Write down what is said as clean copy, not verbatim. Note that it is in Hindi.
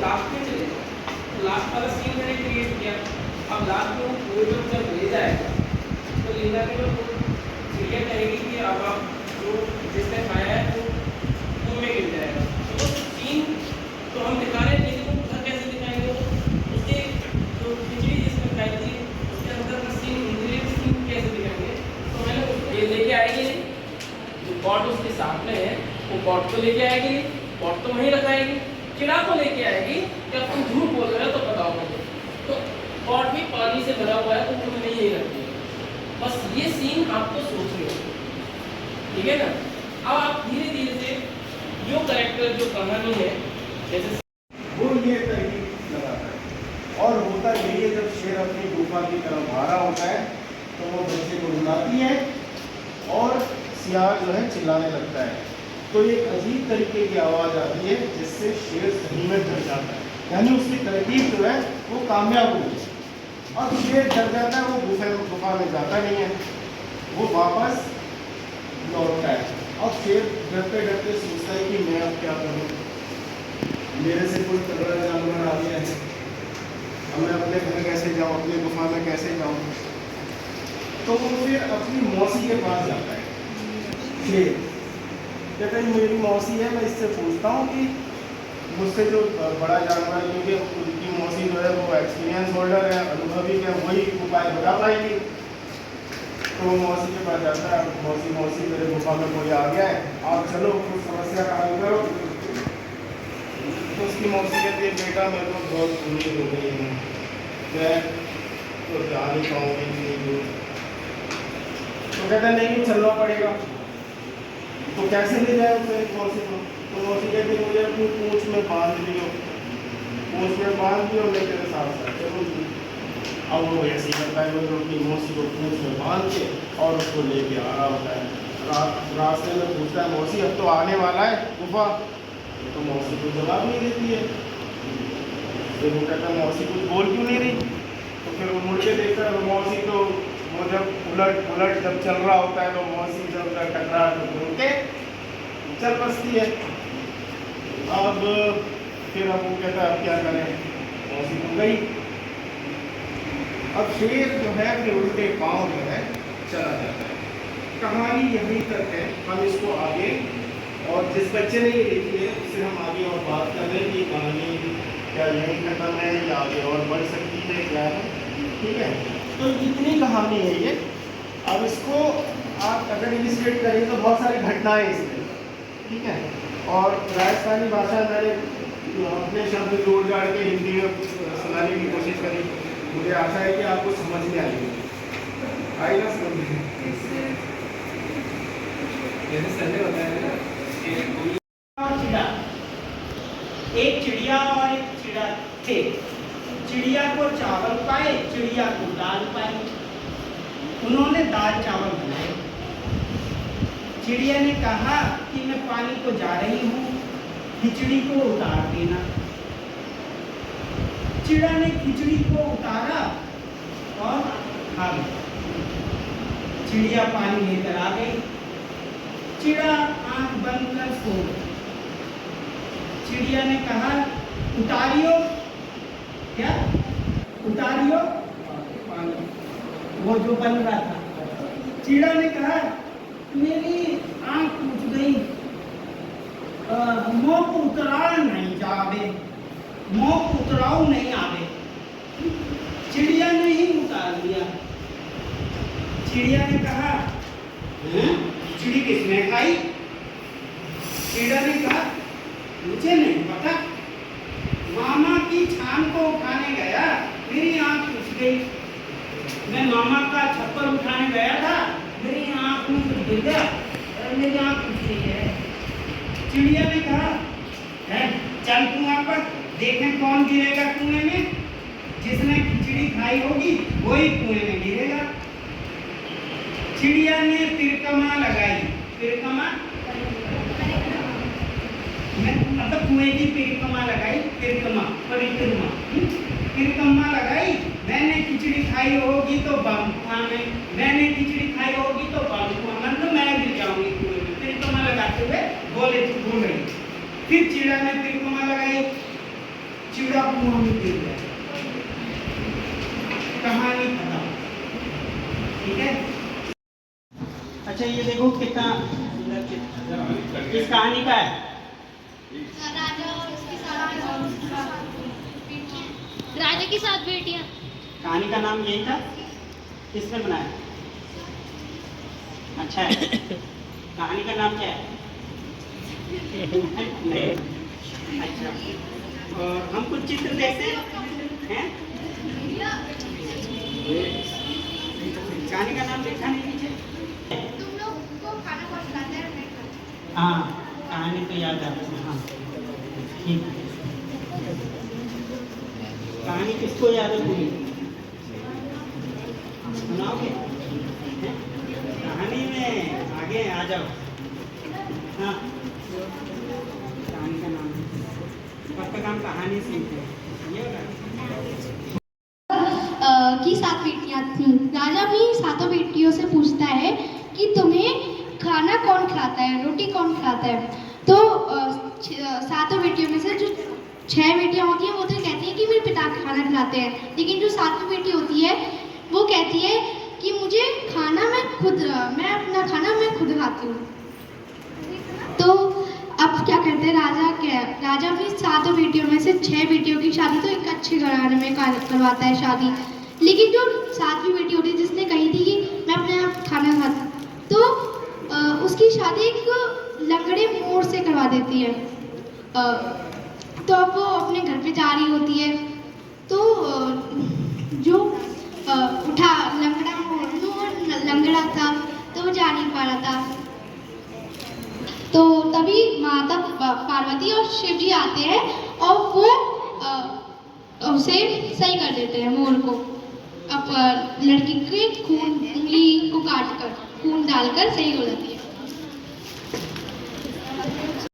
लास्ट में चले जाओ, तो लास्ट वाला सीन मैंने क्रिएट किया। अब लास्ट में वो कोड जब ले जाएगा तो ले जाने में चिड़िया कहेगी कि अब आप जो जिसने खाया है वो कुएं में गिर जाएगा। तो सीन तो हम दिखा रहे हैं, लेकिन वो घर कैसे दिखाएंगे? वो उसके जो खिचड़ी जिसने खाई थी उसके अंदर का सीन, इंग्रेडिएंट सीन कैसे दिखाएंगे? तो मैंने उसको ये लेके आएगी, जो पॉट उसके साथ में है वो पॉट को लेके आएगी, पॉट तो वहीं रखाएगी, चिड़ा को लेके आएगी कि अब तुम झूठ बोल रहे हो तो बताओ मुझे। तो पॉट भी पानी से भरा हुआ है तो तुमने यही रख दिया। बस ये सीन आपको सोचनी होगी, ठीक है ना? अब आप धीरे धीरे से जो कैरेक्टर, जो कहानी है, जैसे वो ये तरकीब लगाता है। और होता यही है, जब शेर अपनी गुफा की तरफ आ रहा होता है तो वो बच्चे को बुलाती है और सियार जो है चिल्लाने लगता है। तो एक अजीब तरीके की आवाज़ आती है जिससे शेर सही में डर जाता है, यानी उसकी तरकीब जो है वो कामयाब हो गई। अब शेर डर जाता है, वो गुफा में जाता नहीं है, वो वापस लौटता है। अब शेर डरते डरते सोचता है कि मैं अब क्या करूँ, मेरे से कोई तगड़ा जानवर आ गया है, अब मैं अपने घर कैसे जाऊँ, अपने गुफा में कैसे जाऊँ? तो वो फिर अपनी मौसी के पास जाता है। शेर कहता है मेरी मौसी है, मैं इससे पूछता हूँ कि मुझसे जो बड़ा जानवर है, क्योंकि उनकी मौसी जो है वो एक्सपीरियंस होल्डर है, अनुभवी है, वही उपाय बता पाएगी। तो वो मौसी के पास जाता है, मौसी मेरे गुफा में कोई आ गया है, आप चलो कुछ समस्या का हल करो। तो उसकी मौसी कहती है बेटा मेरे को बहुत उम्मीद हो गई है, मैं तो जा नहीं पाऊँगी इतनी दूर। तो कहता है नहीं चलना पड़ेगा। तो कैसे ले जाए उसे मौसी को? तो मौसी कहती है मुझे अपनी पूँछ में बांध दियो, पूँछ में बांध दियो, मैं तेरे साथ साथ चलूँगी। अब वो ऐसे ही करता है, वो अपनी मौसी को पूँछ में बांध के और उसको लेके आ रहा होता है। रास्ते में पूछता है मौसी अब तो आने वाला है गुफा? तो मौसी को जवाब नहीं देती है। फिर वो कहता है मौसी कुछ बोल क्यों नहीं रही? तो फिर वो मुड़ के देखता है, मौसी तो वो जब उलट जब चल रहा होता है तो मौसी जब टकरा तो घूम के चल बसती है। अब फिर अब वो कहता है अब क्या करें, मौसी तो गई। अब शेर जो है अपने उल्टे पाँव जो है चला जाता है। कहानी यहीं तक है, हम इसको आगे, और जिस बच्चे ने ये लिखी है उससे हम आगे और बात कर रहे हैं कि कहानी क्या यहीं खत्म है या आगे और बढ़ सकती है, क्या है, ठीक है? तो इतनी कहानी है ये। अब इसको आप अगर इलिस्ट्रेट करें तो बहुत सारी घटनाएं इसमें, ठीक है? और राजस्थानी भाषा मैंने अपने शब्द जोड़ जाड़ के हिंदी में सुनाने की कोशिश करी। मुझे आशा है कि आपको समझ में आएगी, आएगा समझ में? जैसे संजय बताया ना चिड़ा, एक चिड़िया और एक चिड़ा थे। चिड़िया को चावल पाए, चिड़िया को दाल पाई। उन्होंने दाल चावल बनाए। चिड़िया ने कहा कि मैं पानी को जा रही हूँ, खिचड़ी को उतार देना। चिड़ा ने खिचड़ी को उतारा और खा लिया। चिड़िया पानी लेकर आ गई। चिड़ा आंख बंद कर सो गई। चिड़िया ने कहा उतारियो, क्या उतारियो पानी, वो जो बन रहा था। चिड़ा ने कहा मेरी आंख टूट गई, मोह को उतराव नहीं जावे, मोह को उतराव नहीं आवे। चिड़िया ने ही उतार लिया। चिड़िया ने कहा खिचड़ी किसने खाई? चिड़ा ने कहा मुझे नहीं पता, मामा की छान को उठाने गया, मेरी आंख टूट गई। मैं मामा का छप्पर उठाने गया था, मेरी आंख में कुछ गिर गया, मेरी आंख टूट गई है। चिड़िया ने कहा है चल कुआं पर देखें कौन गिरेगा कुएं में, जिसने खिचड़ी खाई होगी वही कुएं में गिरेगा। चिड़िया ने तिरकमा लगाई। तिरकमा मतलब कुएं की परिक्रमा लगाई, परिक्रमा लगाई। मैंने खिचड़ी खाई होगी तो बम कुआं में, मैंने खिचड़ी खाई होगी तो बम कुआं, मतलब मैं गिर जाऊंगी कुएं में। परिक्रमा लगाते हुए बोल रही। फिर चिड़ा ने परिक्रमा लगाई। चिड़ा कुआं में गिर गया। कहानी खत्म। ठीक है। अच्छा ये देखो कितना किस कहानी का है? राजा की 7 बेटियां। कहानी का नाम यही था? किसने बनाया? अच्छा है। कहानी का नाम क्या है? नहीं। अच्छा, और हम कुछ चित्र देखते हैं? कहानी का नाम लिखा नहीं नीचे? तुम लोग को खाना कौन खिलाता है? मैं खिलाता हाँ, कहानी तो याद आता है। हाँ, ठीक है। कहानी किसको याद है पूरी? सुनाओगे? हैं? कहानी में आगे आ जाओ। हाँ, कहानी का नाम पक्का काम कहानी सीखते हैं। ये होगा। की 7 बेटियां थीं। राजा अपनी 7 बेटियों से पूछता है कि तुम्हें खाना कौन खिलाता है, रोटी कौन खिलाता है? तो 7 बेटियों में से जो 6 बेटियां होती हैं वो तो कहती हैं कि मेरे पिता खाना खिलाते हैं, लेकिन जो 7वीं बेटी होती है वो कहती है कि मुझे खाना मैं अपना खाना मैं खुद खाती हूँ। तो अब क्या करते हैं राजा अपनी 7 बेटियों में से 6 बेटियों की शादी तो एक अच्छे घराने में करवाता है शादी, लेकिन जो 7वीं बेटी होती है जिसने कही थी कि मैं अपने आप खाना खाता, तो उसकी शादी एक लंगड़े मोर से करवा देती है। तो अब वो अपने घर पे जा रही होती है, तो जो लंगड़ा था तो वो जा नहीं पा रहा था। तो तभी माता पार्वती और शिव जी आते हैं और वो उसे सही कर देते हैं मोर को। अब लड़की के खून उंगली को काट कर खून डालकर सही हो जाती है।